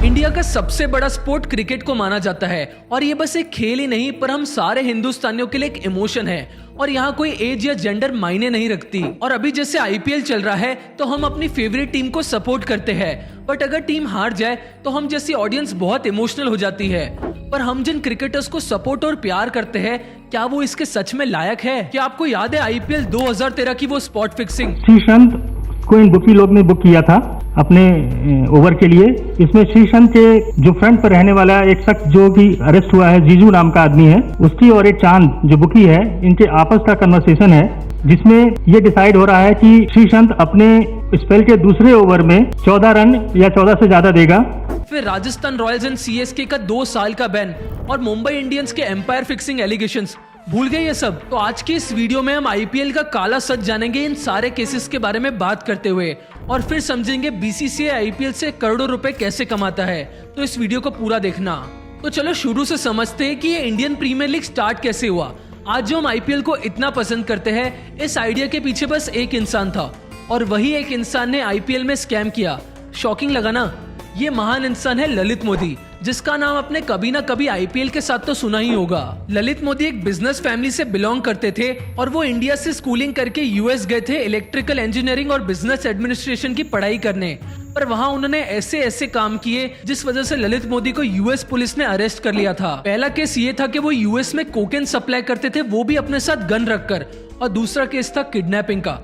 India का सबसे बड़ा स्पोर्ट क्रिकेट को माना जाता है और ये बस एक खेल ही नहीं पर हम सारे हिंदुस्तानियों के लिए एक इमोशन है और यहाँ कोई एज या जेंडर मायने नहीं रखती। और अभी जैसे आईपीएल चल रहा है तो हम अपनी फेवरेट टीम को सपोर्ट करते हैं, बट अगर टीम हार जाए तो हम जैसी ऑडियंस बहुत इमोशनल हो जाती है। पर हम जिन क्रिकेटर्स को सपोर्ट और प्यार करते हैं, क्या वो इसके सच में लायक है? क्या आपको याद है आईपीएल 2013 की वो स्पॉट फिक्सिंग? श्रीसंत को इन बुकी लोग ने बुक किया था अपने ओवर के लिए। इसमें श्रीसंत के जो फ्रंट पर रहने वाला एक शख्स जो कि अरेस्ट हुआ है, जीजू नाम का आदमी है, उसकी और एक चांद जो बुकी है, इनके आपस का कन्वर्सेशन है जिसमें ये डिसाइड हो रहा है कि श्रीसंत अपने स्पेल के दूसरे ओवर में 14 रन या 14 से ज्यादा देगा। फिर राजस्थान रॉयल्स एंड सीएसके का 2 साल का बैन और मुंबई इंडियंस के एम्पायर फिक्सिंग एलिगेशंस, भूल गए ये सब? तो आज के इस वीडियो में हम आईपीएल का काला सच जानेंगे, इन सारे केसेस के बारे में बात करते हुए, और फिर समझेंगे बीसीसीआई आईपीएल से करोड़ों रुपए कैसे कमाता है। तो इस वीडियो को पूरा देखना। तो चलो शुरू से समझते हैं कि ये इंडियन प्रीमियर लीग स्टार्ट कैसे हुआ। आज जो हम आईपीएल को इतना पसंद करते हैं, इस आइडिया के पीछे बस एक इंसान था और वही एक इंसान ने आईपीएल में स्कैम किया। शॉकिंग लगा ना? ये महान इंसान है ललित मोदी, जिसका नाम आपने कभी ना कभी आईपीएल के साथ तो सुना ही होगा। ललित मोदी एक बिजनेस फैमिली से बिलोंग करते थे और वो इंडिया से स्कूलिंग करके यूएस गए थे इलेक्ट्रिकल इंजीनियरिंग और बिजनेस एडमिनिस्ट्रेशन की पढ़ाई करने। पर वहाँ उन्होंने ऐसे काम किए जिस वजह से ललित मोदी को यूएस पुलिस ने अरेस्ट कर लिया था। पहला केस ये था कि वो यूएस में कोकेन सप्लाई करते थे, वो भी अपने साथ गन रखकर, और दूसरा केस था किडनैपिंग का।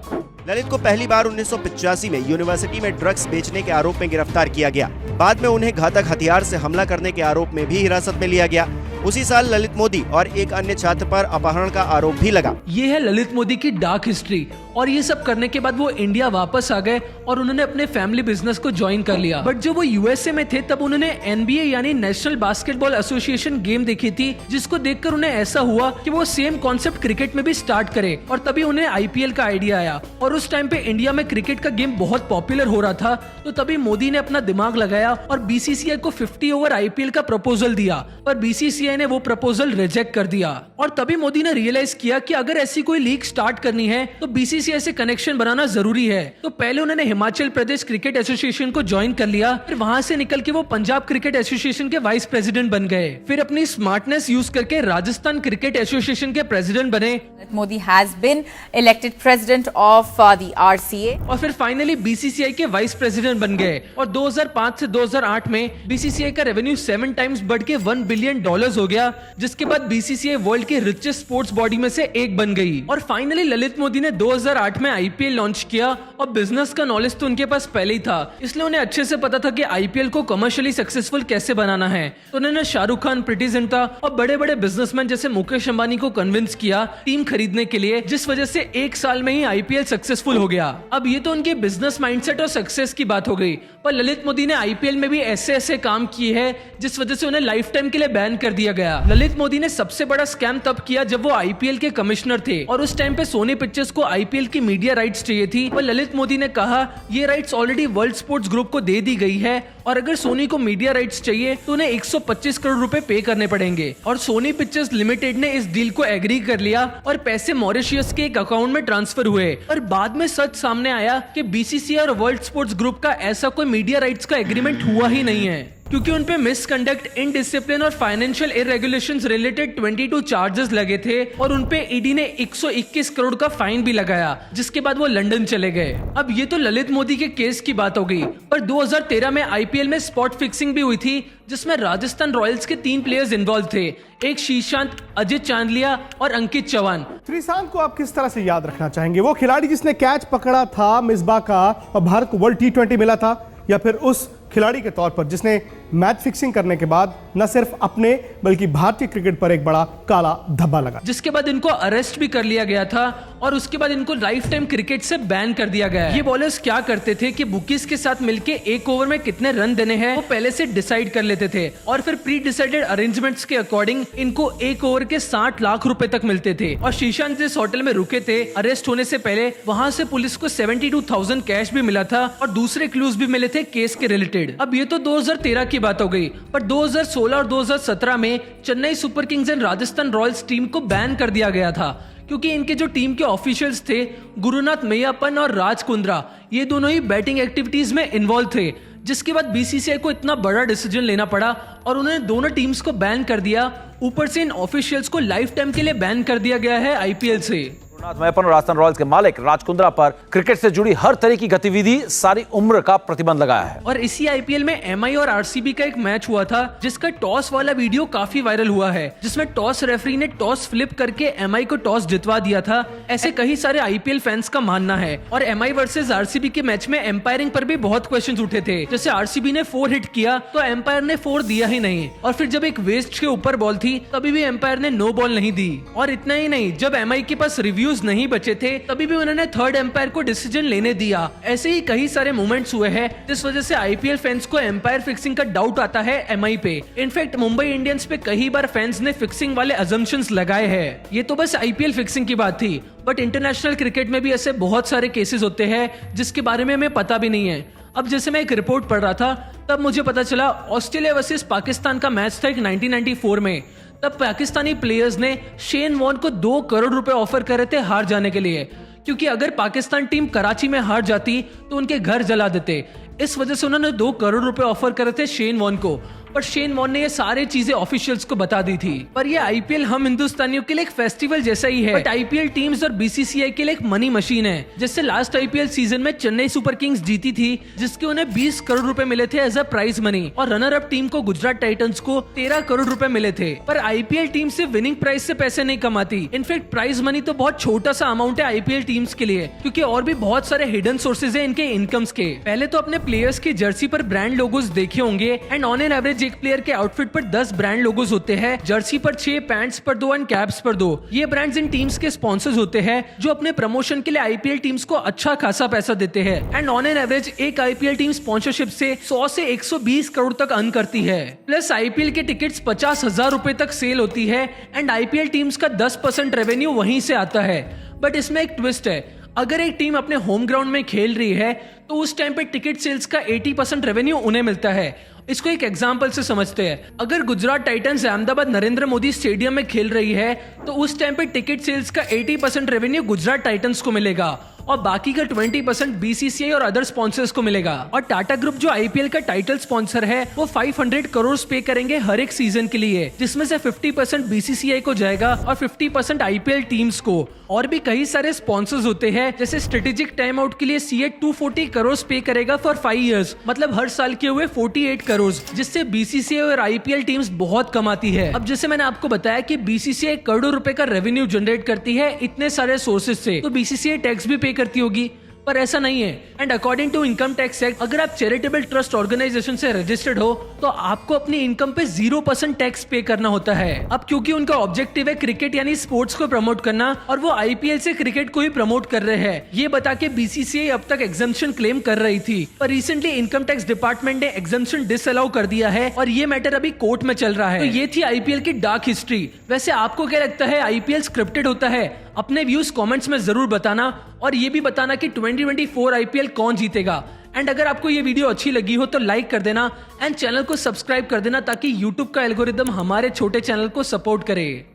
ललित को पहली बार 1985 में यूनिवर्सिटी में ड्रग्स बेचने के आरोप में गिरफ्तार किया गया। बाद में उन्हें घातक हथियार से हमला करने के आरोप में भी हिरासत में लिया गया। उसी साल ललित मोदी और एक अन्य छात्र पर अपहरण का आरोप भी लगा। ये है ललित मोदी की डार्क हिस्ट्री। और ये सब करने के बाद वो इंडिया वापस आ गए और उन्होंने अपने फैमिली बिजनेस को ज्वाइन कर लिया। बट जब वो यूएसए में थे तब उन्होंने एनबीए यानी नेशनल बास्केटबॉल एसोसिएशन गेम देखी थी, जिसको देखकर उन्हें ऐसा हुआ कि वो सेम कॉन्सेप्ट क्रिकेट में भी स्टार्ट करे, और तभी उन्हें आईपीएल का आइडिया आया। और उस टाइम पे इंडिया में क्रिकेट का गेम बहुत पॉपुलर हो रहा था, तो तभी मोदी ने अपना दिमाग लगाया और बीसीसीआई को 50 ओवर आईपीएल का प्रपोजल दिया, पर बीसीसीआई ने वो प्रपोजल रिजेक्ट कर दिया। और तभी मोदी ने रियलाइज किया कि अगर ऐसी कोई लीग स्टार्ट करनी है तो बीसीसीआई से कनेक्शन बनाना जरूरी है। तो पहले उन्होंने हिमाचल प्रदेश क्रिकेट एसोसिएशन को ज्वाइन कर लिया, फिर वहां से निकल के वो पंजाब क्रिकेट एसोसिएशन के वाइस प्रेसिडेंट बन गए। फिर अपनी स्मार्टनेस यूज करके राजस्थान क्रिकेट एसोसिएशन के प्रेसिडेंट बने। Modi has been elected president of the RCA. और फिर फाइनली बीसीसीआई के वाइस प्रेसिडेंट बन गए। और 2005 से 2008 में बीसीसीआई का रेवेन्यू 7 टाइम्स बढ़ के $1 बिलियन हो गया, जिसके बाद बीसीसीआई वर्ल्ड की रिचेस्ट स्पोर्ट्स बॉडी में से एक बन गई। और फाइनली ललित मोदी ने 2008 में आईपीएल लॉन्च किया, और बिजनेस का नॉलेज तो उनके पास पहले ही था, इसलिए उन्हें अच्छे से पता था कि आईपीएल को कमर्शियली सक्सेसफुल कैसे बनाना है। तो उन्होंने शाहरुख खान, प्रीति जिंटा और बड़े बड़े बिजनेसमैन जैसे मुकेश अंबानी को कन्विंस किया टीम खरीदने के लिए, जिस वजह से 1 साल में ही आईपीएल सक्सेसफुल हो गया। अब ये तो उनके बिजनेस माइंडसेट और सक्सेस की बात हो गई, पर ललित मोदी ने आईपीएल में भी ऐसे काम किए हैं जिस वजह से उन्हें लाइफ टाइम के लिए बैन कर दिया गया। ललित मोदी ने सबसे बड़ा स्कैम तब किया जब वो आईपीएल के कमिश्नर थे, और उस टाइम पे सोनी पिक्चर्स को आईपीएल की मीडिया राइट्स चाहिए थी, पर ललित मोदी ने कहा ये rights already world sports group को दे दी गई है, और अगर सोनी को मीडिया राइट्स चाहिए तो उन्हें 125 करोड़ रुपए पे करने पड़ेंगे। और सोनी पिक्चर्स लिमिटेड ने इस डील को एग्री कर लिया और पैसे मॉरिशस के एक अकाउंट में ट्रांसफर हुए। और बाद में सच सामने आया कि बीसीसीआई और वर्ल्ड स्पोर्ट्स ग्रुप का ऐसा कोई मीडिया राइट्स का एग्रीमेंट हुआ ही नहीं है, क्योंकि उन पे मिसकंडक्ट, इनडिसिप्लिन और फाइनेंशियल इरेगुलेशंस रिलेटेड 22 चार्जेस लगे थे, और उन पे ईडी ने 121 करोड़ का फाइन भी लगाया, जिसके बाद वो लंदन चले गए। अब ये तो ललित मोदी के केस की बात हो गई, पर 2013 में आईपीएल में स्पॉट फिक्सिंग भी हुई थी, जिसमें राजस्थान रॉयल्स के 3 प्लेयर्स इन्वॉल्व थे, एक श्रीशांत, अजय चांदलिया और अंकित चौहान। श्रीशांत को आप किस तरह से याद रखना चाहेंगे? वो खिलाड़ी जिसने कैच पकड़ा था मिसबा का और भारत को वर्ल्ड T20 मिला था, या फिर उस खिलाड़ी के तौर पर जिसने मैच फिक्सिंग करने के बाद न सिर्फ अपने बल्कि भारतीय क्रिकेट पर एक बड़ा काला धब्बा लगा, जिसके बाद इनको अरेस्ट भी कर लिया गया था, और उसके बाद इनको लाइफ टाइम क्रिकेट से बैन कर दिया गया है। ये बॉलर्स क्या करते थे कि बुकीज के साथ मिलके एक ओवर में कितने रन देने हैं वो पहले से डिसाइड कर लेते थे, और फिर प्री डिसाइडेड अरेंजमेंट्स के अकॉर्डिंग इनको एक ओवर के 60 लाख रुपए तक मिलते थे। और श्रीशांत जिस होटल में रुके थे अरेस्ट होने से पहले, वहां से पुलिस को 72,000 कैश भी मिला था, और दूसरे क्लूज भी मिले थे केस के रिलेटेड। अब ये तो 2013 की बात हो गई, पर 2016 और 2017 में Chennai super Kings and Rajasthan Royals team को बैन कर दिया गया था, क्योंकि इनके जो टीम के ऑफिशियल्स थे गुरुनाथ मैयाप्पन और राज कुंद्रा, ये दोनों ही बैटिंग एक्टिविटीज में इन्वॉल्व थे, जिसके बाद बीसीसीआई को इतना बड़ा डिसीजन लेना पड़ा और उन्होंने दोनों टीम्स को बैन कर दिया। ऊपर से इन ऑफिशियल्स को लाइफ टाइम के लिए बैन कर दिया गया है आईपीएल से। मैपन और राजस्थान रॉयल्स के मालिक राज कुंद्रा पर क्रिकेट से जुड़ी हर तरह की गतिविधि सारी उम्र का प्रतिबंध लगाया है। और इसी आईपीएल में एमआई और आरसीबी का एक मैच हुआ था जिसका टॉस वाला वीडियो काफी वायरल हुआ है, जिसमें टॉस रेफरी ने टॉस फ्लिप करके एमआई को टॉस जितवा दिया था। ऐसे कई सारे आईपीएल फैंस का मानना है। और एमआई वर्सेस आरसीबी के मैच में एम्पायरिंग पर भी बहुत क्वेश्चंस उठे थे। जैसे आरसीबी ने 4 हिट किया तो एम्पायर ने 4 दिया ही नहीं, और फिर जब एक वेस्ट के ऊपर बॉल थी तभी भी एम्पायर ने नो बॉल नहीं दी। और इतना ही नहीं, जब एमआई के पास रिव्यूज नहीं बचे थे तभी भी उन्होंने थर्ड एम्पायर को डिसीजन लेने दिया। ऐसे ही कई सारे मोमेंट्स हुए हैं जिस वजह से आईपीएल फैंस को एम्पायर फिक्सिंग का डाउट आता है एमआई पे। इनफैक्ट मुंबई इंडियंस पे कई बार फैंस ने फिक्सिंग वाले अजम्पशंस लगाए हैं। ये तो बस आईपीएल फिक्सिंग की बात थी, बट इंटरनेशनल क्रिकेट में भी ऐसे बहुत सारे केसेस होते हैं जिसके बारे में हमें पता भी नहीं है। अब जैसे मैं एक रिपोर्ट पढ़ रहा था तब मुझे पता चला ऑस्ट्रेलिया वर्सेस पाकिस्तान का मैच था एक 1994 में। तब पाकिस्तानी प्लेयर्स ने शेन वॉर्न को 2 करोड़ रुपए ऑफर करे थे हार जाने के लिए, क्योंकि अगर पाकिस्तान टीम कराची में हार जाती तो उनके घर जला देते। इस वजह से उन्होंने 2 करोड़ रुपए ऑफर करे थे शेन वॉर्न को। पर शेन वॉर्न ने ये सारी चीजें ऑफिशियल्स को बता दी थी। पर ये आईपीएल हम हिंदुस्तानियों के लिए एक फेस्टिवल जैसा ही है, बट आईपीएल टीम्स और बीसीसीआई के लिए एक मनी मशीन है। जैसे लास्ट आईपीएल सीजन में चेन्नई सुपर किंग्स जीती थी जिसके उन्हें 20 करोड़ रुपए मिले थे एज अ प्राइज मनी, और रनर अप टीम को गुजरात टाइटंस को 13 करोड़ रुपए मिले थे। पर आईपीएल टीम सिर्फ विनिंग प्राइज से पैसे नहीं कमाती। इनफैक्ट प्राइज मनी तो बहुत छोटा सा अमाउंट है आईपीएल टीम्स के लिए, क्योंकि और भी बहुत सारे हिडन सोर्सेज है इनके इनकम्स के। पहले तो अपने प्लेयर्स की जर्सी पर ब्रांड लोगोज देखे होंगे, एंड ऑन एन एवरेज एक प्लेयर के आउटफिट पर 10 ब्रांड लोगोज होते हैं। जर्सी पर 6, पैंट्स पर 2 एंड कैप्स पर 2। ये ब्रांड्स इन टीम्स के स्पॉन्सर्स होते हैं जो अपने प्रमोशन के लिए आईपीएल टीम्स को अच्छा खासा पैसा देते हैं। एंड ऑन एन एवरेज एक आईपीएल टीम स्पॉन्सरशिप से 100 से 120 करोड़ तक अर्न करती है। प्लस आईपीएल के टिकट्स 50,000 रुपए तक सेल होती है, एंड आईपीएल टीम्स का 10% रेवेन्यू वहीं से आता है। बट इसमें एक ट्विस्ट है, अगर एक टीम अपने होम ग्राउंड में खेल रही है तो उस टाइम पे टिकट सेल्स का 80% रेवेन्यू उन्हें मिलता है। इसको एक एग्जांपल से समझते हैं। अगर गुजरात टाइटंस अहमदाबाद नरेंद्र मोदी स्टेडियम में खेल रही है तो उस टाइम पे टिकट सेल्स का 80% रेवेन्यू गुजरात टाइटंस को मिलेगा, और बाकी का 20% बीसीसीआई और अदर स्पॉन्सर्स को मिलेगा। और टाटा ग्रुप जो आईपीएल का टाइटल स्पॉन्सर है वो 500 करोड़ पे करेंगे हर एक सीजन के लिए, जिसमें से 50% बीसीसीआई को जाएगा और 50% आईपीएल टीम्स को। और भी कई सारे स्पॉन्सर्स होते हैं, जैसे स्ट्रेटेजिक टाइम आउट के लिए सीएट 240 करोड़ पे करेगा फॉर 5 इयर्स, मतलब हर साल के हुए 48 करोड़, जिससे बीसीसीआई और आईपीएल टीम्स बहुत कमाती है। अब जैसे मैंने आपको बताया कि बीसीसीआई करोड़ों रुपए का रेवेन्यू जनरेट करती है इतने सारे सोर्सेज से, तो बीसीसीआई टैक्स भी पे करती होगी, पर ऐसा नहीं है। And according to income tax act, अगर आप चैरिटेबल ट्रस्ट ऑर्गेनाइजेशन से रजिस्टर्ड हो तो आपको अपनी इनकम पे 0% टैक्स पे करना होता है। अब क्योंकि उनका ऑब्जेक्टिव है क्रिकेट यानी स्पोर्ट्स को प्रमोट करना, और वो आईपीएल से क्रिकेट को ही प्रमोट कर रहे हैं, ये बता के बीसीसीआई अब तक एग्जम्पशन क्लेम कर रही थी। पर रिसेंटली इनकम टैक्स डिपार्टमेंट ने एग्जम्पशन डिसअलाउ कर दिया है, और ये मैटर अभी कोर्ट में चल रहा है। तो ये थी आईपीएल की डार्क हिस्ट्री। वैसे आपको क्या लगता है, आईपीएल स्क्रिप्टेड होता है? अपने व्यूज कमेंट्स में जरूर बताना, और ये भी बताना कि 2024 आईपीएल कौन जीतेगा। एंड अगर आपको ये वीडियो अच्छी लगी हो तो लाइक कर देना, एंड चैनल को सब्सक्राइब कर देना ताकि यूट्यूब का एल्गोरिदम हमारे छोटे चैनल को सपोर्ट करे।